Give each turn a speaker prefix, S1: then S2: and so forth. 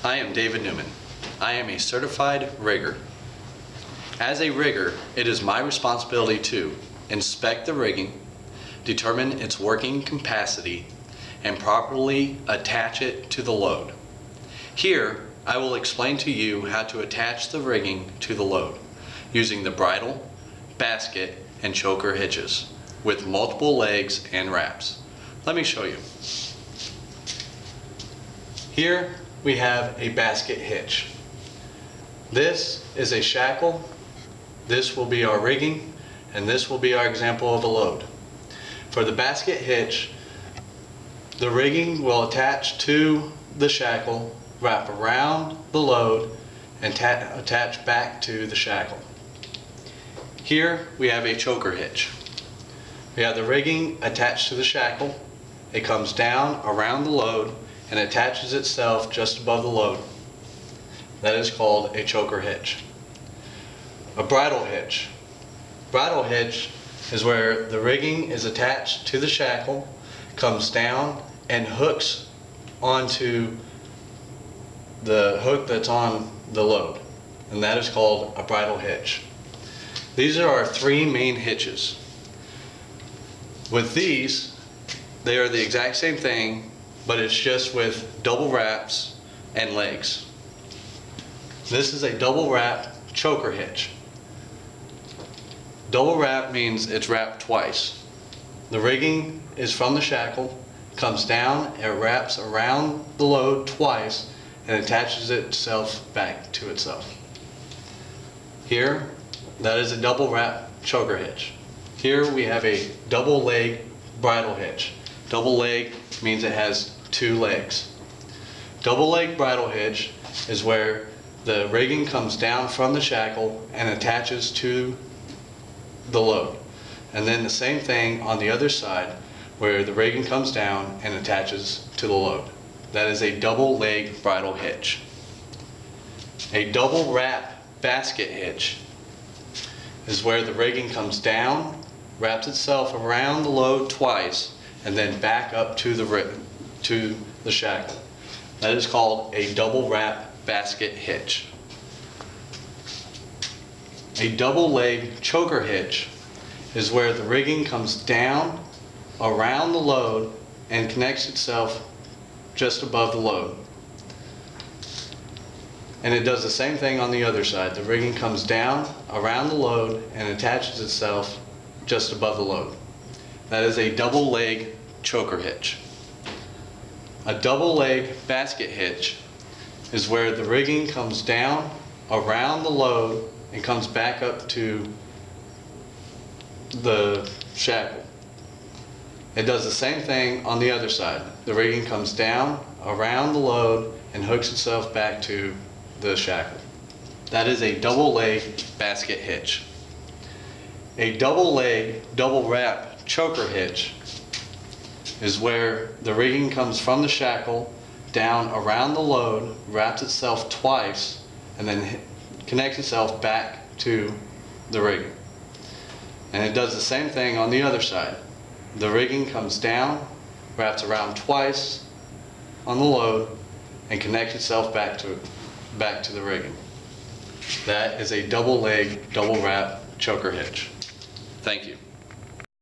S1: I am David Newman. I am a certified rigger. As a rigger, it is my responsibility to inspect the rigging, determine its working capacity, and properly attach it to the load. Here, I will explain to you how to attach the rigging to the load using the bridle, basket, and choker hitches with multiple legs and wraps. Let me show you. Here we have a basket hitch. This is a shackle, this will be our rigging, and this will be our example of a load. For the basket hitch, the rigging will attach to the shackle, wrap around the load, and attach back to the shackle. Here we have a choker hitch. We have the rigging attached to the shackle. It comes down around the load and attaches itself just above the load. That is called a choker hitch. A bridle hitch. Bridle hitch is where the rigging is attached to the shackle, comes down and hooks onto the hook that's on the load, and that is called a bridle hitch. These are our three main hitches. With these, they are the exact same thing, but it's just with double wraps and legs. This is a double wrap choker hitch. Double wrap means it's wrapped twice. The rigging is from the shackle, comes down, it wraps around the load twice, and attaches itself back to itself. Here, that is a double wrap choker hitch. Here we have a double leg bridle hitch. Double leg means it has two legs. Double leg bridle hitch is where the rigging comes down from the shackle and attaches to the load. And then the same thing on the other side where the rigging comes down and attaches to the load. That is a double leg bridle hitch. A double wrap basket hitch is where the rigging comes down, wraps itself around the load twice, and then back up to the shackle. That is called a double wrap basket hitch. A double leg choker hitch is where the rigging comes down around the load and connects itself just above the load. And it does the same thing on the other side. The rigging comes down around the load and attaches itself just above the load. That is a double leg choker hitch. A double leg basket hitch is where the rigging comes down around the load and comes back up to the shackle. It does the same thing on the other side. The rigging comes down around the load and hooks itself back to the shackle. That is a double leg basket hitch. A double leg double wrap choker hitch is where the rigging comes from the shackle down around the load, wraps itself twice, and then connects itself back to the rigging. And it does the same thing on the other side. The rigging comes down, wraps around twice on the load, and connects itself back to the rigging. That is a double leg double wrap choker hitch. Thank you.